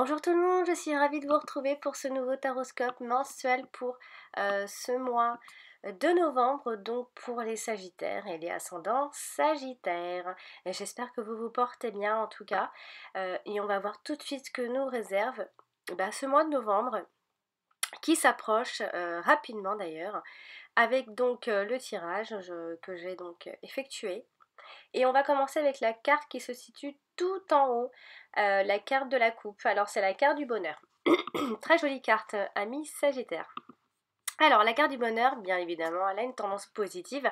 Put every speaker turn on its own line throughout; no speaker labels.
Bonjour tout le monde, je suis ravie de vous retrouver pour ce nouveau taroscope mensuel pour ce mois de novembre, donc pour les Sagittaires et les ascendants Sagittaires. Et j'espère que vous vous portez bien en tout cas. Et on va voir tout de suite ce que nous réserve ce mois de novembre qui s'approche rapidement d'ailleurs, avec donc le tirage que j'ai donc effectué. Et on va commencer avec la carte qui se situe tout en haut, la carte de la coupe. Alors c'est la carte du bonheur. Très jolie carte, ami Sagittaire. Alors la carte du bonheur, bien évidemment, elle a une tendance positive.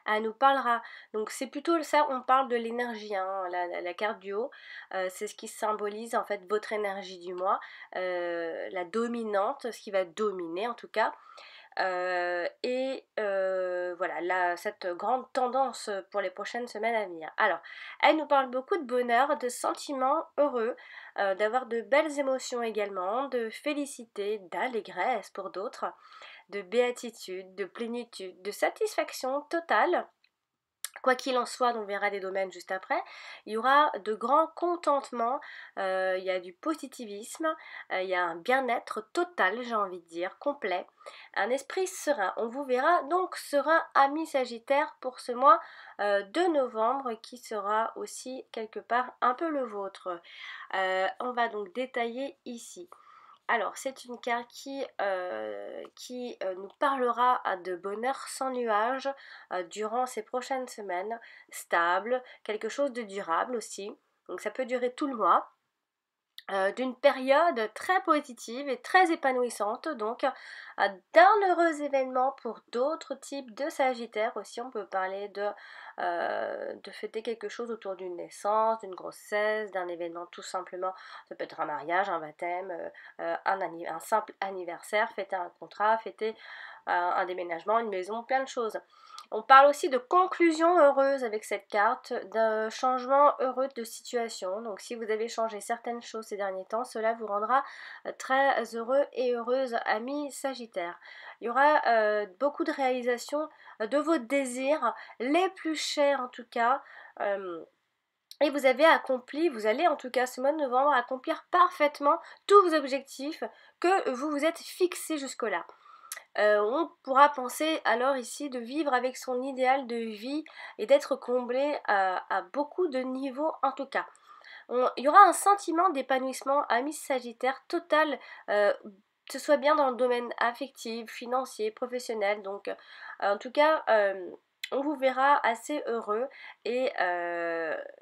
Elle nous parlera, donc c'est plutôt ça, on parle de l'énergie, hein, la carte du haut. C'est ce qui symbolise en fait votre énergie du mois, la dominante, ce qui va dominer en tout cas. Voilà, cette grande tendance pour les prochaines semaines à venir. Alors, elle nous parle beaucoup de bonheur, de sentiments heureux, d'avoir de belles émotions également, de félicité, d'allégresse pour d'autres, de béatitude, de plénitude, de satisfaction totale. Quoi qu'il en soit, on verra des domaines juste après, il y aura de grands contentements, il y a du positivisme, il y a un bien-être total, j'ai envie de dire, complet, un esprit serein. On vous verra donc serein, ami Sagittaire, pour ce mois de novembre qui sera aussi quelque part un peu le vôtre. On va donc détailler ici. Alors, c'est une carte qui nous parlera de bonheur sans nuages durant ces prochaines semaines, stable, quelque chose de durable aussi. Donc ça peut durer tout le mois. D'une période très positive et très épanouissante, donc d'un heureux événement pour d'autres types de Sagittaires aussi. On peut parler de fêter quelque chose autour d'une naissance, d'une grossesse, d'un événement tout simplement. Ça peut être un mariage, un baptême, un simple anniversaire, fêter un contrat, fêter un déménagement, une maison, plein de choses. On parle aussi de conclusion heureuse avec cette carte, d'un changement heureux de situation. Donc si vous avez changé certaines choses ces derniers temps, cela vous rendra très heureux et heureuse, amis Sagittaire. Il y aura beaucoup de réalisations de vos désirs, les plus chers en tout cas. Et vous allez en tout cas ce mois de novembre accomplir parfaitement tous vos objectifs que vous vous êtes fixés jusque-là. On pourra penser alors ici de vivre avec son idéal de vie et d'être comblé à beaucoup de niveaux en tout cas. Il y aura un sentiment d'épanouissement ami Sagittaire total, que ce soit bien dans le domaine affectif, financier, professionnel. Donc en tout cas, on vous verra assez heureux et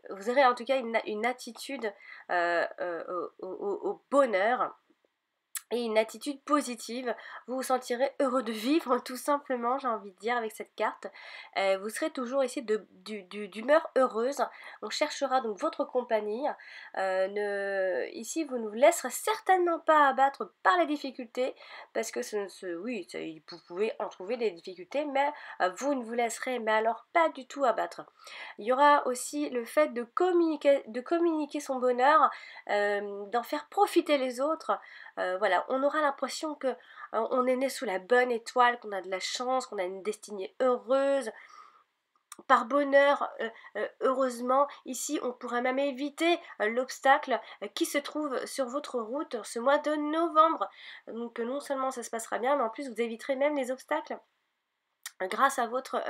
vous aurez en tout cas une attitude au bonheur et une attitude positive. Vous vous sentirez heureux de vivre tout simplement, j'ai envie de dire, avec cette carte. Vous serez toujours ici d'humeur heureuse. On cherchera donc votre compagnie. Ici, vous ne vous laisserez certainement pas abattre par les difficultés, parce que vous pouvez en trouver des difficultés, mais vous ne vous laisserez mais alors pas du tout abattre. Il y aura aussi le fait de communiquer son bonheur, d'en faire profiter les autres. Voilà, on aura l'impression que on est né sous la bonne étoile, qu'on a de la chance, qu'on a une destinée heureuse. Par bonheur, heureusement, ici on pourrait même éviter l'obstacle qui se trouve sur votre route ce mois de novembre. Donc non seulement ça se passera bien, mais en plus vous éviterez même les obstacles grâce à votre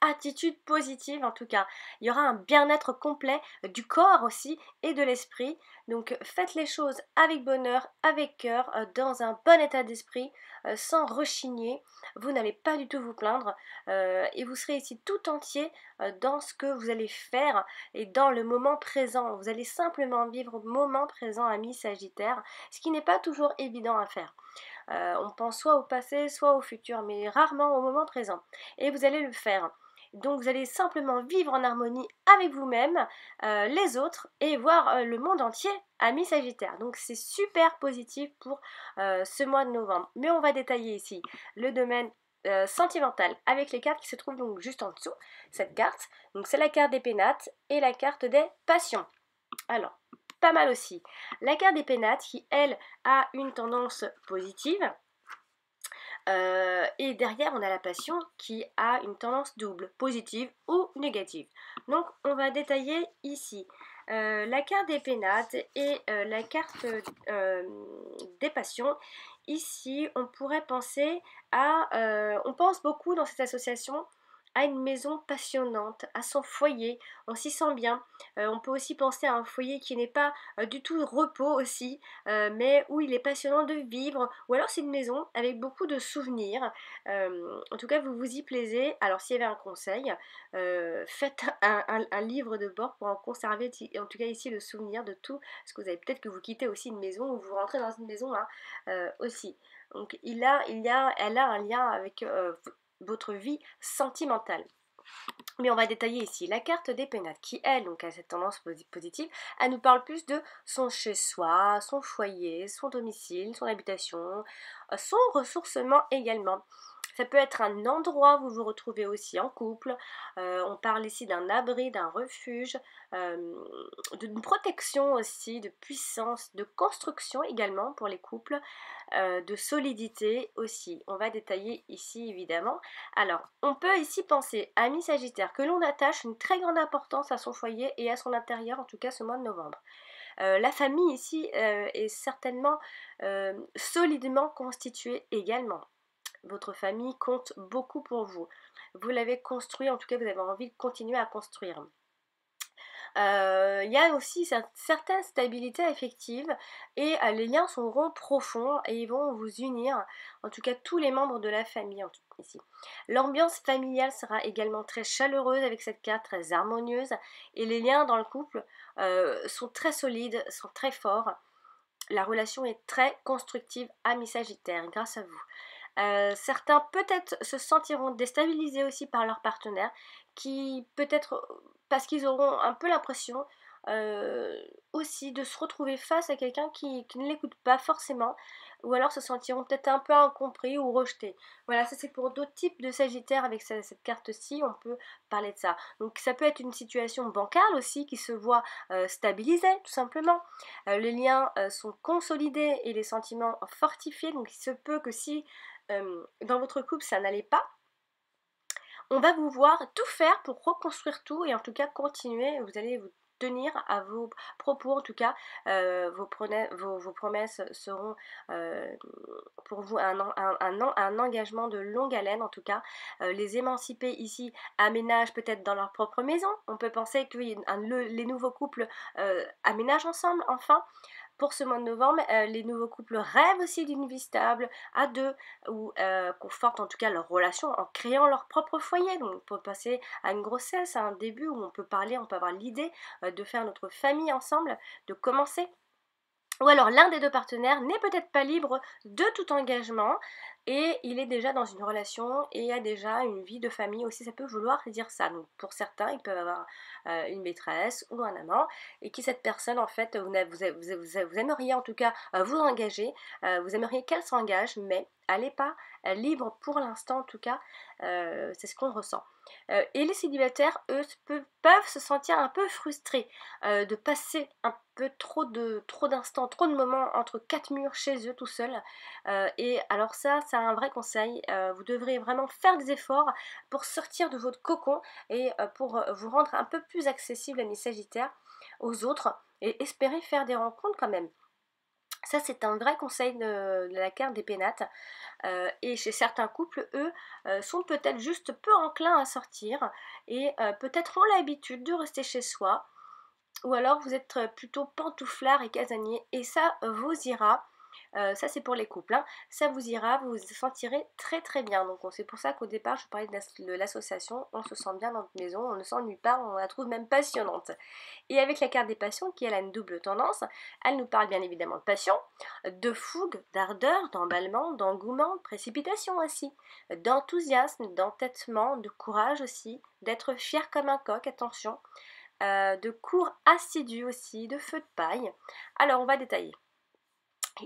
attitude positive en tout cas. Il y aura un bien-être complet du corps aussi et de l'esprit. Donc faites les choses avec bonheur, avec cœur, dans un bon état d'esprit, sans rechigner. Vous n'allez pas du tout vous plaindre et vous serez ici tout entier dans ce que vous allez faire et dans le moment présent. Vous allez simplement vivre le moment présent, amis Sagittaire, ce qui n'est pas toujours évident à faire. On pense soit au passé, soit au futur, mais rarement au moment présent. Et vous allez le faire. Donc vous allez simplement vivre en harmonie avec vous-même, les autres, et voir le monde entier, amis Sagittaire. Donc c'est super positif pour ce mois de novembre. Mais on va détailler ici le domaine sentimental avec les cartes qui se trouvent donc juste en dessous, cette carte. Donc c'est la carte des pénates et la carte des passions. Alors, pas mal aussi. La carte des pénates qui, elle, a une tendance positive. Et derrière, on a la passion qui a une tendance double, positive ou négative. Donc, on va détailler ici. La carte des pénates et la carte des passions. Ici, on pourrait penser on pense beaucoup dans cette association à une maison passionnante, à son foyer, on s'y sent bien. On peut aussi penser à un foyer qui n'est pas du tout repos aussi, mais où il est passionnant de vivre, ou alors c'est une maison avec beaucoup de souvenirs. En tout cas, vous vous y plaisez. Alors s'il y avait un conseil, faites un livre de bord pour en conserver, en tout cas ici, le souvenir de tout, parce que vous avez peut-être que vous quittez aussi une maison ou vous rentrez dans une maison hein, aussi. Donc elle a un lien avec votre vie sentimentale. Mais on va détailler ici la carte des pénates qui, elle, donc a cette tendance positive, elle nous parle plus de son chez-soi, son foyer, son domicile, son habitation, son ressourcement également. Ça peut être un endroit où vous vous retrouvez aussi en couple. On parle ici d'un abri, d'un refuge, d'une protection aussi, de puissance, de construction également pour les couples, de solidité aussi. On va détailler ici évidemment. Alors, on peut ici penser, ami Sagittaire, que l'on attache une très grande importance à son foyer et à son intérieur, en tout cas ce mois de novembre. La famille ici est certainement solidement constituée également. Votre famille compte beaucoup pour vous. Vous l'avez construit, en tout cas vous avez envie de continuer à construire. Il y a aussi une certaine stabilité affective et les liens seront profonds et ils vont vous unir, en tout cas tous les membres de la famille ici. L'ambiance familiale sera également très chaleureuse avec cette carte, très harmonieuse, et les liens dans le couple sont très solides, sont très forts. La relation est très constructive, ami Sagittaire, grâce à vous. Certains peut-être se sentiront déstabilisés aussi par leur partenaire, qui peut-être parce qu'ils auront un peu l'impression aussi de se retrouver face à quelqu'un qui ne l'écoute pas forcément, ou alors se sentiront peut-être un peu incompris ou rejetés. Voilà, ça c'est pour d'autres types de Sagittaires avec cette carte-ci, on peut parler de ça. Donc ça peut être une situation bancale aussi qui se voit stabilisée tout simplement. Les liens sont consolidés et les sentiments fortifiés, donc il se peut que si dans votre couple ça n'allait pas, on va vous voir tout faire pour reconstruire tout et en tout cas continuer, vous allez vous tenir à vos propos, en tout cas vos promesses seront pour vous un engagement de longue haleine en tout cas. Les émancipés ici aménagent peut-être dans leur propre maison, on peut penser que oui, les nouveaux couples aménagent ensemble enfin. Pour ce mois de novembre, les nouveaux couples rêvent aussi d'une vie stable à deux ou confortent en tout cas leur relation en créant leur propre foyer. Donc on peut passer à une grossesse, à un début où on peut parler, on peut avoir l'idée de faire notre famille ensemble, de commencer. Ou alors l'un des deux partenaires n'est peut-être pas libre de tout engagement et il est déjà dans une relation et a déjà une vie de famille aussi, ça peut vouloir dire ça. Donc pour certains, ils peuvent avoir une maîtresse ou un amant et qui cette personne en fait, vous aimeriez en tout cas vous engager, vous aimeriez qu'elle s'engage, mais elle n'est pas libre pour l'instant en tout cas, c'est ce qu'on ressent. Et les célibataires, eux, peuvent se sentir un peu frustrés de passer un peu trop d'instants, trop de moments entre quatre murs chez eux tout seuls. Et alors ça, c'est un vrai conseil. Vous devrez vraiment faire des efforts pour sortir de votre cocon et pour vous rendre un peu plus accessible à mes Sagittaires, aux autres, et espérer faire des rencontres quand même. Ça, c'est un vrai conseil de la carte des pénates. Et chez certains couples, eux, sont peut-être juste peu enclins à sortir et peut-être ont l'habitude de rester chez soi. Ou alors vous êtes plutôt pantouflard et casanier et ça vous ira. Ça c'est pour les couples, hein. Ça vous ira, vous vous sentirez très très bien. Donc c'est pour ça qu'au départ je parlais de l'association, on se sent bien dans notre maison, on ne s'ennuie pas, on la trouve même passionnante. Et avec la carte des passions qui elle a une double tendance, elle nous parle bien évidemment de passion, de fougue, d'ardeur, d'emballement, d'engouement, de précipitation aussi, d'enthousiasme, d'entêtement, de courage aussi, d'être fier comme un coq, attention, de cours assidus aussi, de feu de paille. Alors on va détailler.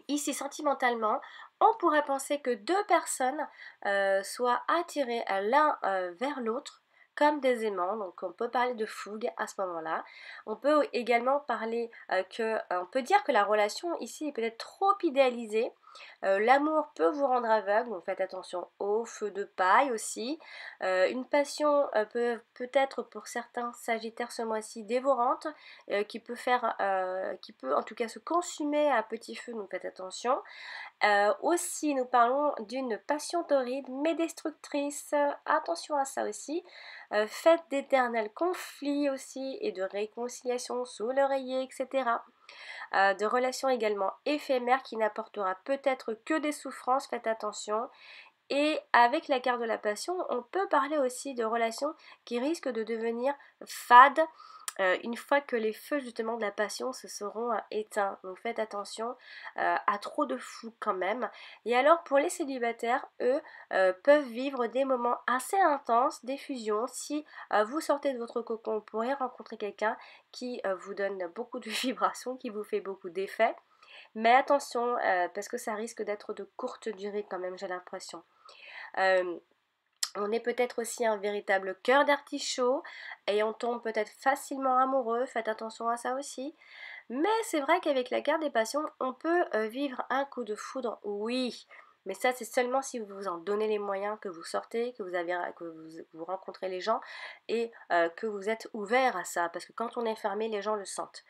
Ici, sentimentalement, on pourrait penser que deux personnes soient attirées l'un vers l'autre comme des aimants, donc on peut parler de fougue à ce moment-là. On peut également parler on peut dire que la relation ici est peut-être trop idéalisée L'amour peut vous rendre aveugle, donc faites attention au feu de paille aussi. Une passion peut-être pour certains sagittaires ce mois-ci dévorante, qui peut en tout cas se consumer à petit feu, donc faites attention. Aussi, nous parlons d'une passion torride mais destructrice. Attention à ça aussi. Faites d'éternels conflits aussi et de réconciliation sous l'oreiller, etc. De relations également éphémères qui n'apportera peut-être que des souffrances, faites attention. Et avec la carte de la passion, on peut parler aussi de relations qui risquent de devenir fades une fois que les feux justement de la passion se seront éteints. Donc faites attention à trop de fou quand même. Et alors pour les célibataires, eux peuvent vivre des moments assez intenses, des fusions. Si vous sortez de votre cocon, vous pourrez rencontrer quelqu'un qui vous donne beaucoup de vibrations, qui vous fait beaucoup d'effets. Mais attention, parce que ça risque d'être de courte durée quand même, j'ai l'impression. Euh, on est peut-être aussi un véritable cœur d'artichaut et on tombe peut-être facilement amoureux, faites attention à ça aussi. Mais c'est vrai qu'avec la carte des passions, on peut vivre un coup de foudre, oui. Mais ça, c'est seulement si vous vous en donnez les moyens, que vous sortez, que vous rencontrez les gens et que vous êtes ouvert à ça. Parce que quand on est fermé, les gens le sentent.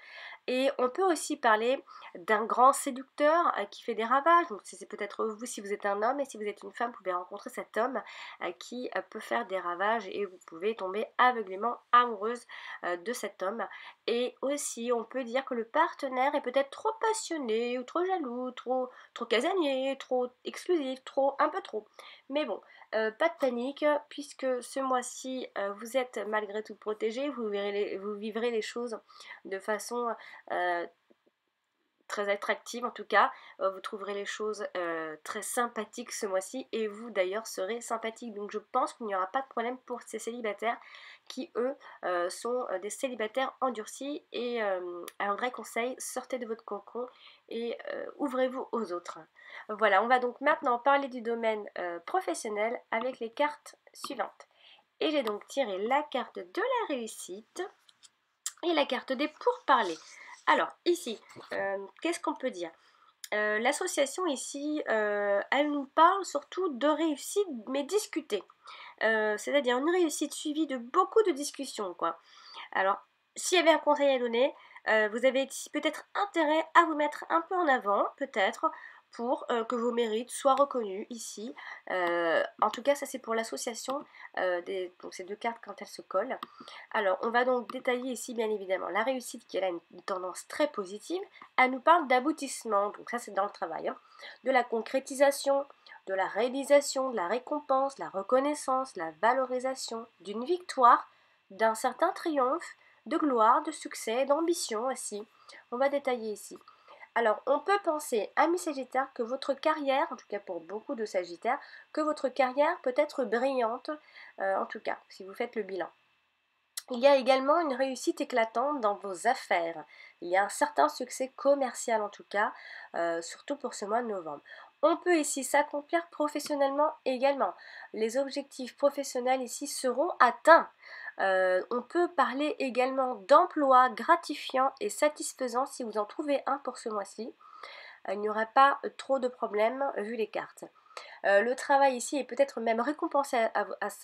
Et on peut aussi parler d'un grand séducteur qui fait des ravages. Donc c'est peut-être vous si vous êtes un homme, et si vous êtes une femme, vous pouvez rencontrer cet homme qui peut faire des ravages et vous pouvez tomber aveuglément amoureuse de cet homme. Et aussi on peut dire que le partenaire est peut-être trop passionné ou trop jaloux, trop casanier, trop exclusif, un peu trop. Mais bon, pas de panique, puisque ce mois-ci vous êtes malgré tout protégé, vous vivrez les choses de façon euh, très attractive en tout cas. Vous trouverez les choses très sympathiques ce mois-ci et vous d'ailleurs serez sympathique. Donc je pense qu'il n'y aura pas de problème pour ces célibataires qui eux sont des célibataires endurcis. Et un vrai conseil, sortez de votre cocon et ouvrez-vous aux autres. Voilà, on va donc maintenant parler du domaine professionnel avec les cartes suivantes. Et j'ai donc tiré la carte de la réussite et la carte des pourparlers. Alors, ici, qu'est-ce qu'on peut dire? L'association ici, elle nous parle surtout de réussite, mais discutée. C'est-à-dire une réussite suivie de beaucoup de discussions, quoi. Alors, s'il y avait un conseil à donner, vous avez peut-être intérêt à vous mettre un peu en avant, peut-être, pour que vos mérites soient reconnus ici. En tout cas, ça c'est pour l'association, donc ces deux cartes quand elles se collent. Alors, on va donc détailler ici, bien évidemment, la réussite qui elle a une tendance très positive. Elle nous parle d'aboutissement, donc ça c'est dans le travail, hein, de la concrétisation, de la réalisation, de la récompense, de la reconnaissance, la valorisation, d'une victoire, d'un certain triomphe, de gloire, de succès, d'ambition aussi. On va détailler ici. Alors, on peut penser, amis Sagittaires, que votre carrière, en tout cas pour beaucoup de Sagittaires, que votre carrière peut être brillante, en tout cas, si vous faites le bilan. Il y a également une réussite éclatante dans vos affaires. Il y a un certain succès commercial en tout cas, surtout pour ce mois de novembre. On peut ici s'accomplir professionnellement également. Les objectifs professionnels ici seront atteints. On peut parler également d'emploi gratifiant et satisfaisant si vous en trouvez un pour ce mois-ci. Il n'y aura pas trop de problèmes vu les cartes. Le travail ici est peut-être même récompensé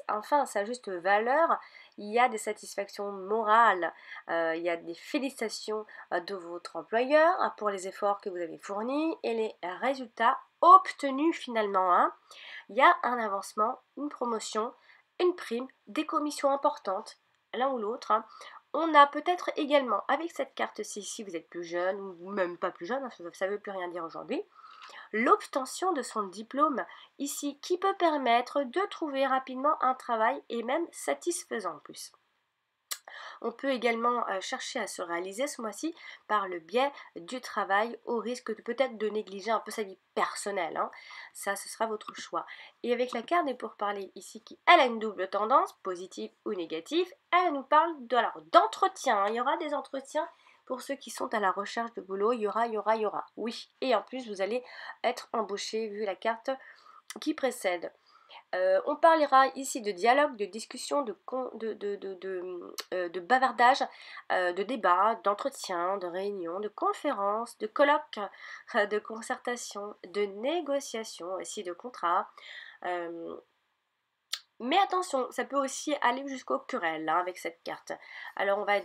enfin à sa juste valeur. Il y a des satisfactions morales, il y a des félicitations de votre employeur pour les efforts que vous avez fournis et les résultats obtenus finalement, hein. Il y a un avancement, une promotion, une prime, des commissions importantes, l'un ou l'autre, hein. On a peut-être également avec cette carte-ci, si vous êtes plus jeune ou même pas plus jeune, hein, ça ne veut plus rien dire aujourd'hui, l'obtention de son diplôme ici qui peut permettre de trouver rapidement un travail et même satisfaisant en plus. On peut également chercher à se réaliser ce mois-ci par le biais du travail au risque peut-être de négliger un peu sa vie personnelle, hein. Ça, ce sera votre choix. Et avec la carte des pourparlers ici qui, elle a une double tendance, positive ou négative, elle nous parle d'entretien. Il y aura des entretiens pour ceux qui sont à la recherche de boulot, il y aura. Oui, et en plus, vous allez être embauché vu la carte qui précède. On parlera ici de dialogue, de discussion, de bavardage, de débat, d'entretien, de réunion, de conférence, de colloque, de concertation, de négociation, aussi de contrat. Euh, mais attention, ça peut aussi aller jusqu'aux querelles hein, avec cette carte. Alors on va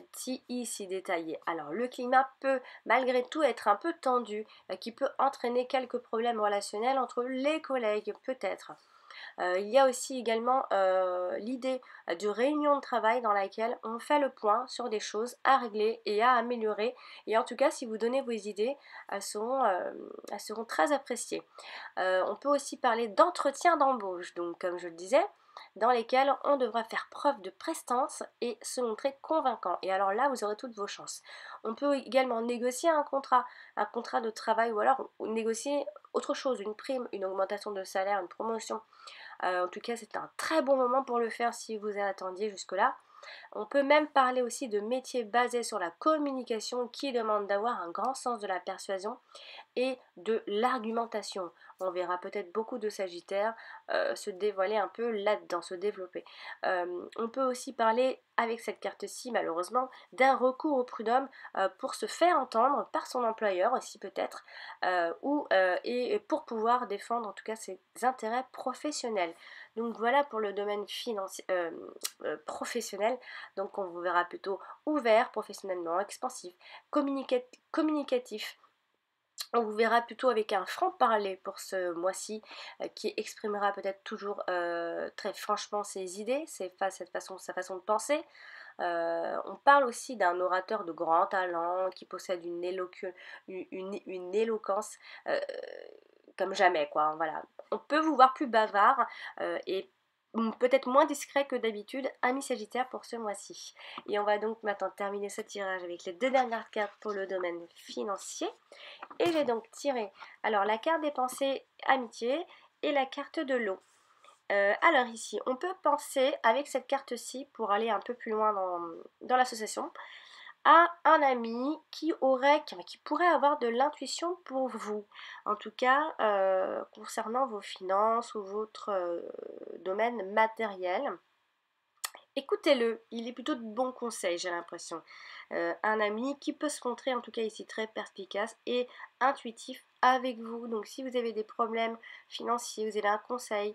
ici détailler. Alors le climat peut malgré tout être un peu tendu, qui peut entraîner quelques problèmes relationnels entre les collègues peut-être. Il y a aussi également l'idée de réunion de travail dans laquelle on fait le point sur des choses à régler et à améliorer. Et en tout cas, si vous donnez vos idées, elles seront très appréciées. On peut aussi parler d'entretien d'embauche, donc comme je le disais, dans lesquels on devra faire preuve de prestance et se montrer convaincant. Et alors là, vous aurez toutes vos chances. On peut également négocier un contrat de travail ou alors négocier autre chose, une prime, une augmentation de salaire, une promotion. En tout cas, c'est un très bon moment pour le faire si vous attendiez jusque-là. On peut même parler aussi de métiers basés sur la communication qui demandent d'avoir un grand sens de la persuasion et de l'argumentation. On verra peut-être beaucoup de Sagittaires se dévoiler un peu là-dedans, se développer. On peut aussi parler avec cette carte-ci, malheureusement, d'un recours au prud'homme pour se faire entendre par son employeur aussi peut-être, et pour pouvoir défendre en tout cas ses intérêts professionnels. Donc voilà pour le domaine financier, professionnel. Donc on vous verra plutôt ouvert professionnellement, expansif, communicatif. On vous verra plutôt avec un franc-parler pour ce mois-ci qui exprimera peut-être toujours très franchement ses idées, sa façon de penser. On parle aussi d'un orateur de grand talent qui possède une éloquence comme jamais, quoi. Voilà. On peut vous voir plus bavard et peut-être moins discret que d'habitude, ami Sagittaire pour ce mois-ci. Et on va donc maintenant terminer ce tirage avec les deux dernières cartes pour le domaine financier. Et j'ai donc tiré alors la carte des pensées amitié et la carte de l'eau. Alors ici, on peut penser avec cette carte-ci, pour aller un peu plus loin dans l'association, à un ami qui pourrait avoir de l'intuition pour vous. En tout cas, concernant vos finances ou votre domaine matériel. Écoutez-le, il est plutôt de bons conseils, j'ai l'impression. Un ami qui peut se montrer en tout cas ici très perspicace et intuitif avec vous. Donc si vous avez des problèmes financiers, vous avez un conseil,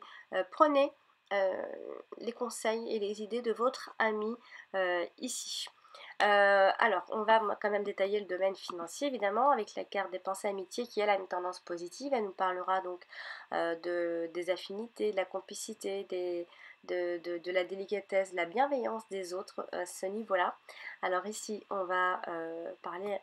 prenez euh, les conseils et les idées de votre ami ici. Alors, on va quand même détailler le domaine financier, évidemment, avec la carte des pensées amitié qui, elle, a une tendance positive. Elle nous parlera donc des affinités, de la complicité, de la délicatesse, de la bienveillance des autres à ce niveau-là. Alors ici, on va parler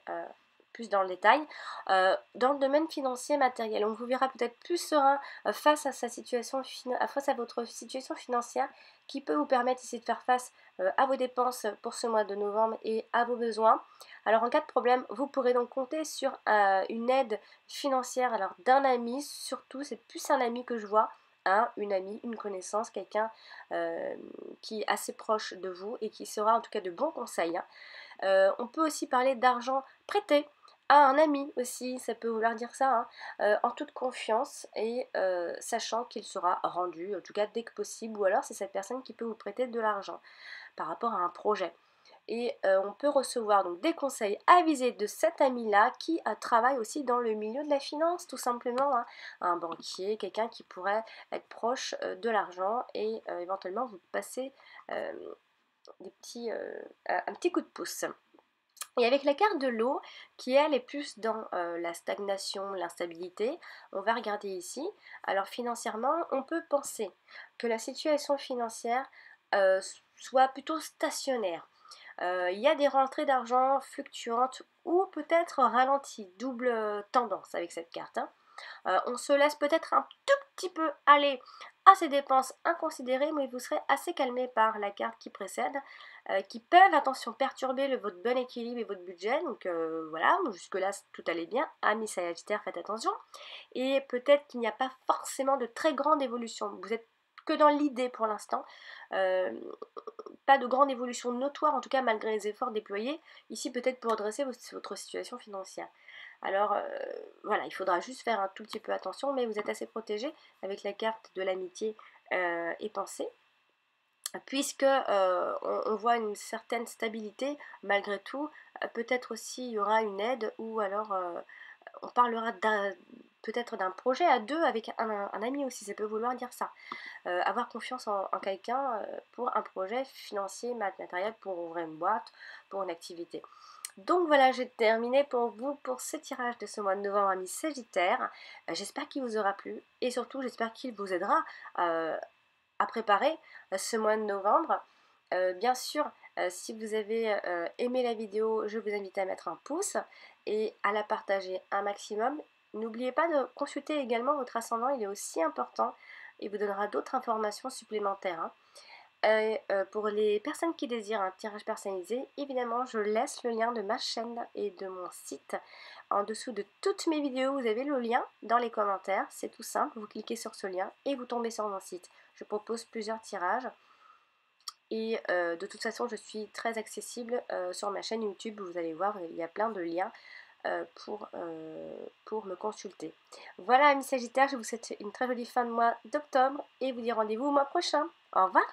plus dans le détail. Dans le domaine financier matériel, on vous verra peut-être plus serein face à face à votre situation financière qui peut vous permettre ici de faire face à vos dépenses pour ce mois de novembre et à vos besoins. Alors en cas de problème, vous pourrez donc compter sur une aide financière alors d'un ami, surtout c'est plus un ami que je vois, hein, une amie, une connaissance, quelqu'un qui est assez proche de vous et qui sera en tout cas de bons conseils. Hein. On peut aussi parler d'argent prêté à un ami aussi, ça peut vouloir dire ça, hein, en toute confiance et sachant qu'il sera rendu, en tout cas dès que possible, ou alors c'est cette personne qui peut vous prêter de l'argent par rapport à un projet. Et on peut recevoir donc des conseils avisés de cet ami-là qui travaille aussi dans le milieu de la finance, tout simplement, hein. Un banquier, quelqu'un qui pourrait être proche de l'argent et éventuellement vous passer euh, un petit coup de pouce. Et avec la carte de l'eau, qui elle est plus dans la stagnation, l'instabilité, on va regarder ici. Alors financièrement, on peut penser que la situation financière euh, soit plutôt stationnaire. Il y a des rentrées d'argent fluctuantes ou peut-être ralenties, double tendance avec cette carte. Hein. On se laisse peut-être un tout petit peu aller à ces dépenses inconsidérées, mais vous serez assez calmé par la carte qui précède, qui peuvent, attention, perturber votre bon équilibre et votre budget. Donc voilà, jusque-là tout allait bien. Amis Sagittaire, faites attention. Et peut-être qu'il n'y a pas forcément de très grande évolution. Vous êtes que dans l'idée pour l'instant. Euh, Pas de grande évolution notoire, en tout cas malgré les efforts déployés, ici peut-être pour redresser votre situation financière. Alors voilà, il faudra juste faire un tout petit peu attention, mais vous êtes assez protégé avec la carte de l'amitié et pensées, puisque on voit une certaine stabilité malgré tout. Peut-être aussi il y aura une aide, ou alors on parlera peut-être d'un projet à deux avec un ami aussi, ça peut vouloir dire ça. Avoir confiance en quelqu'un pour un projet financier, matériel, pour ouvrir une boîte, pour une activité. Donc voilà, j'ai terminé pour vous pour ce tirage de ce mois de novembre, amis Sagittaire. J'espère qu'il vous aura plu, et surtout j'espère qu'il vous aidera à préparer ce mois de novembre. Bien sûr, si vous avez aimé la vidéo, je vous invite à mettre un pouce et à la partager un maximum. N'oubliez pas de consulter également votre ascendant, il est aussi important et vous donnera d'autres informations supplémentaires, hein. Pour les personnes qui désirent un tirage personnalisé, évidemment, je laisse le lien de ma chaîne et de mon site en dessous de toutes mes vidéos. Vous avez le lien dans les commentaires, c'est tout simple, vous cliquez sur ce lien et vous tombez sur mon site. Je propose plusieurs tirages. Et de toute façon, je suis très accessible sur ma chaîne YouTube. Vous allez voir, il y a plein de liens pour me consulter. Voilà, amis Sagittaires, je vous souhaite une très jolie fin de mois d'octobre et vous dis rendez-vous au mois prochain. Au revoir!